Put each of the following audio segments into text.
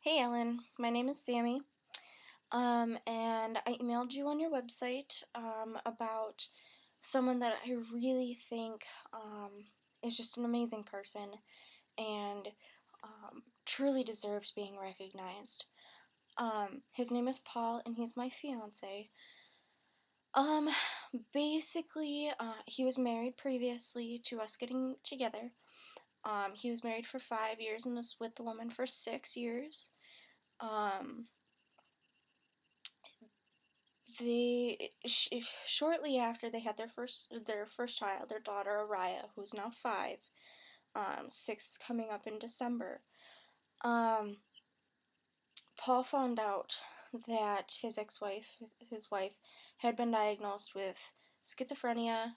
Hey Ellen, my name is Sammy, and I emailed you on your website about someone that I really think is just an amazing person and truly deserves being recognized. His name is Paul, and he's my fiance. Um, basically, he was married previously to us getting together. He was married for 5 years and was with the woman for 6 years. Um, shortly after they had their first child, their daughter Araya, who's now 5, 6 coming up in December. Um, Paul found out that his wife, had been diagnosed with schizophrenia,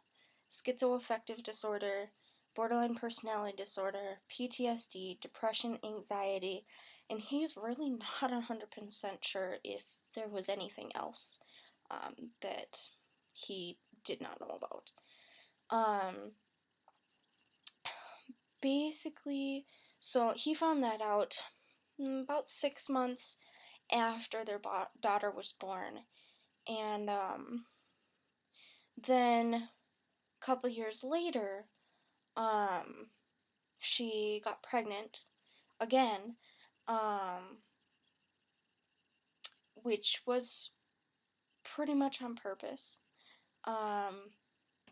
schizoaffective disorder, borderline personality disorder, PTSD, depression, anxiety, and he's really not 100% sure if there was anything else that he did not know about. Um, basically, so he found that out about 6 months after their daughter was born, and then a couple years later, um, she got pregnant again, um, which was pretty much on purpose. Um,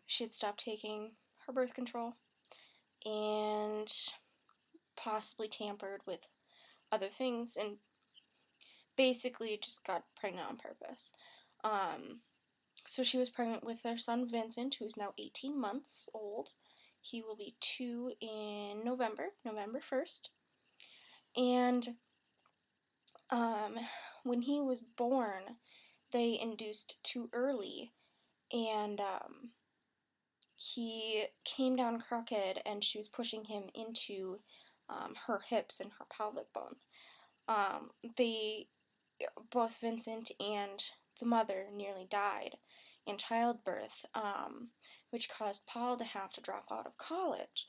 she had stopped taking her birth control and possibly tampered with other things and basically just got pregnant on purpose. Um, so she was pregnant with their son Vincent, who's now 18 months old. He will be 2 in November 1st. And um, when he was born, they induced too early, and he came down crooked, and she was pushing him into her hips and her pelvic bone. They both Vincent and the mother nearly died in childbirth, which caused Paul to have to drop out of college.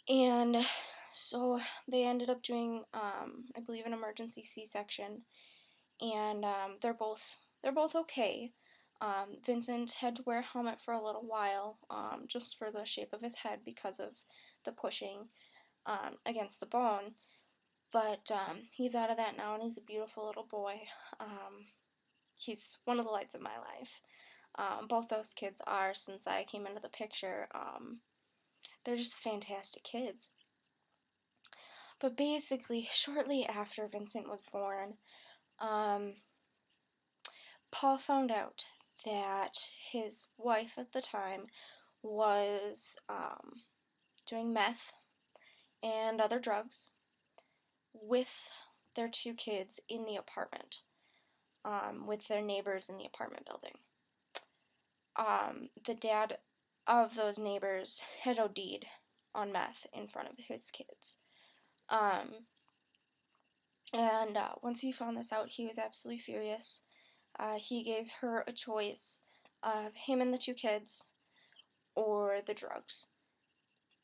And so they ended up doing, I believe, an emergency C-section, and they're both okay. Vincent had to wear a helmet for a little while, just for the shape of his head because of the pushing against the bone. But he's out of that now, and he's a beautiful little boy. He's one of the lights of my life. Both those kids are, since I came into the picture. They're just fantastic kids. But basically, shortly after Vincent was born, um, Paul found out that his wife at the time was doing meth and other drugs with their 2 kids in the apartment, with their neighbors in the apartment building. The dad of those neighbors had OD'd on meth in front of his kids. And once he found this out, he was absolutely furious. He gave her a choice of him and the 2 kids or the drugs.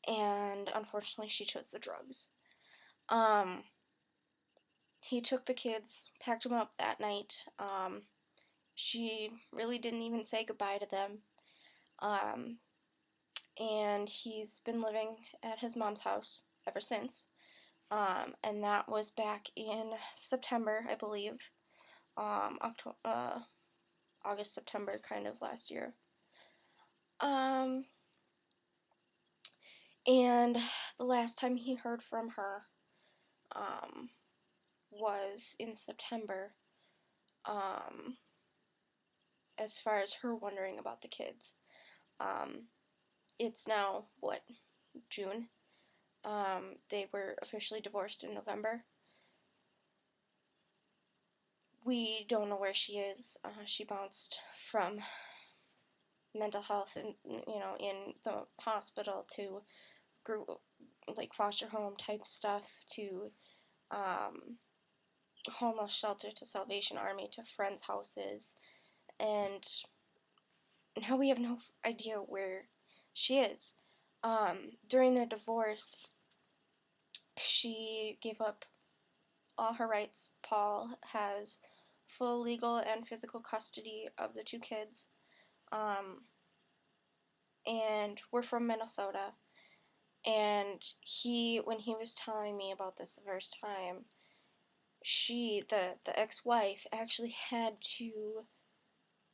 And unfortunately, she chose the drugs. He took the kids, packed them up that night. She really didn't even say goodbye to them. And he's been living at his mom's house ever since. And that was back in September, I believe. August, September, kind of last year. And the last time he heard from her was in September, as far as her wondering about the kids. It's now, June? They were officially divorced in November. We don't know where she is. She bounced from mental health and in the hospital to group, like foster home type stuff, to homeless shelter, to Salvation Army, to friends' houses, and now we have no idea where she is. During their divorce, She gave up all her rights. Paul has full legal and physical custody of the two kids. And we're from Minnesota. And when he was telling me about this the first time, the ex-wife, actually had to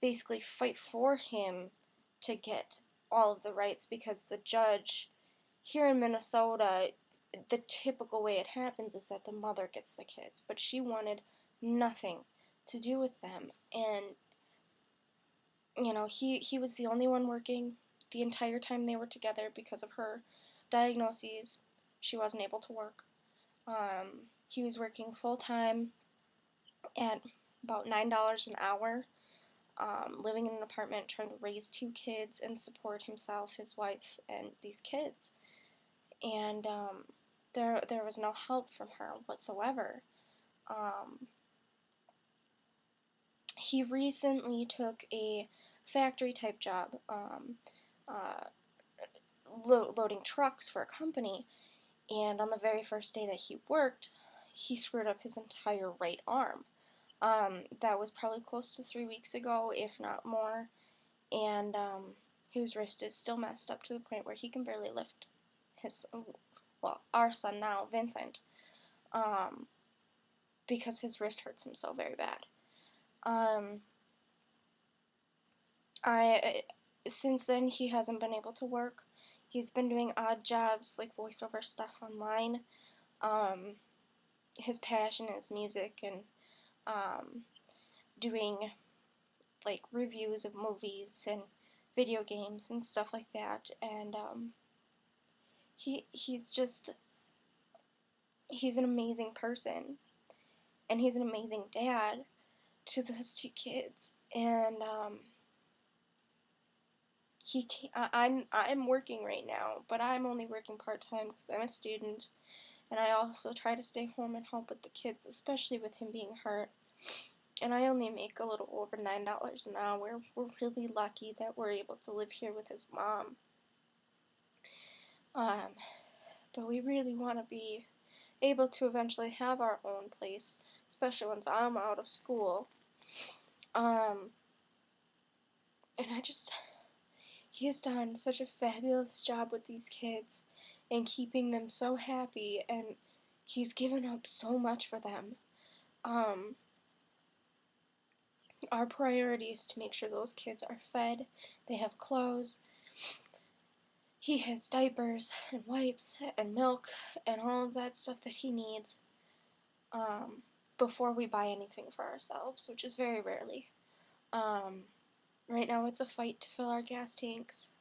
basically fight for him to get all of the rights, because the judge here in Minnesota, the typical way it happens is that the mother gets the kids, but she wanted nothing to do with them. And he was the only one working the entire time they were together. Because of her diagnoses, she wasn't able to work. He was working full-time at about $9 an hour, living in an apartment, trying to raise two kids and support himself, his wife, and these kids. And there was no help from her whatsoever. He recently took a factory-type job, loading trucks for a company, and on the very first day that he worked, he screwed up his entire right arm. That was probably close to 3 weeks ago, if not more, and his wrist is still messed up to the point where he can barely lift our son now, Vincent, because his wrist hurts him so very bad. Since then, he hasn't been able to work. He's been doing odd jobs, like voiceover stuff online. His passion is music, and doing like reviews of movies and video games and stuff like that. And he's an amazing person, and he's an amazing dad to those two kids. And I'm working right now, but I'm only working part-time because I'm a student, and I also try to stay home and help with the kids, especially with him being hurt. And I only make a little over $9 an hour. We're really lucky that we're able to live here with his mom. But we really want to be able to eventually have our own place, especially once I'm out of school. And he has done such a fabulous job with these kids and keeping them so happy, and he's given up so much for them. Our priority is to make sure those kids are fed, they have clothes, he has diapers and wipes and milk and all of that stuff that he needs, before we buy anything for ourselves, which is very rarely. Right now it's a fight to fill our gas tanks.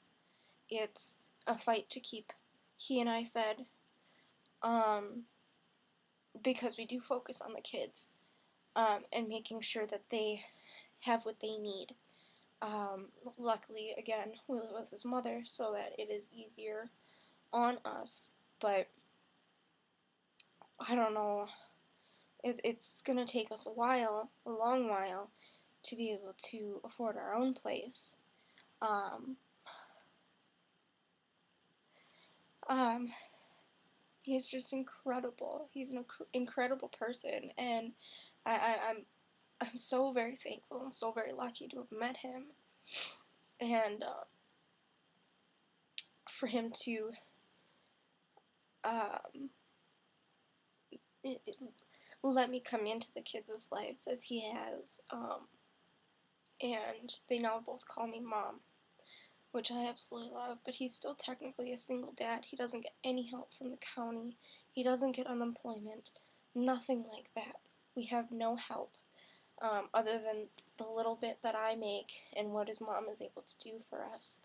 It's a fight to keep he and I fed, because we do focus on the kids, and making sure that they have what they need. Luckily, again, we live with his mother, so that it is easier on us, but I don't know, it's gonna take us a long while, to be able to afford our own place. He's just incredible. He's an incredible person, and I'm so very thankful and so very lucky to have met him, and for him to let me come into the kids' lives as he has, and they now both call me Mom, which I absolutely love. But he's still technically a single dad. He doesn't get any help from the county. He doesn't get unemployment. Nothing like that. We have no help, other than the little bit that I make and what his mom is able to do for us.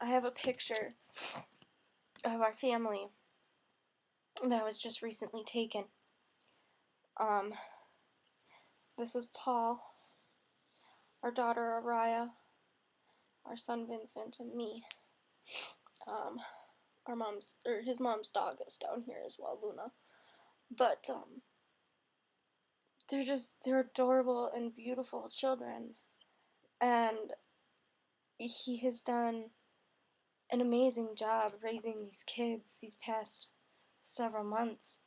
I have a picture of our family that was just recently taken. This is Paul, our daughter Araya, our son Vincent, and me. His mom's dog is down here as well, Luna. But they're adorable and beautiful children, and he has done an amazing job raising these kids these past several months,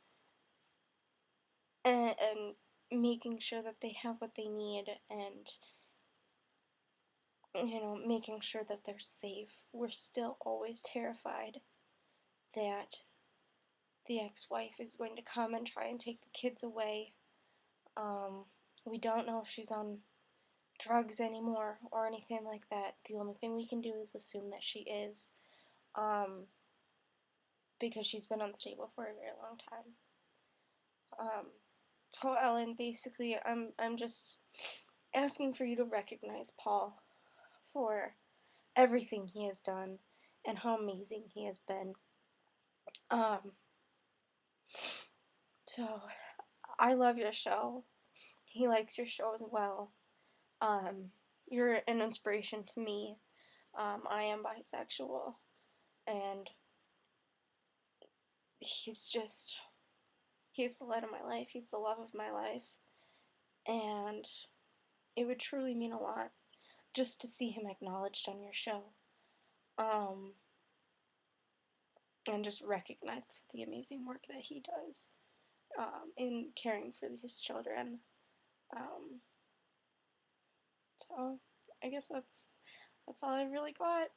and making sure that they have what they need, and making sure that they're safe. We're still always terrified that the ex-wife is going to come and try and take the kids away. We don't know if she's on drugs anymore or anything like that. The only thing we can do is assume that she is, because she's been unstable for a very long time. So Ellen, basically, I'm just asking for you to recognize Paul for everything he has done and how amazing he has been. So I love your show. He likes your show as well. You're an inspiration to me. I am bisexual, and he's the light of my life. He's the love of my life, and it would truly mean a lot just to see him acknowledged on your show, and just recognized for the amazing work that he does, in caring for his children. So I guess that's all I really got.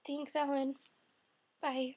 Thanks, Ellen. Bye.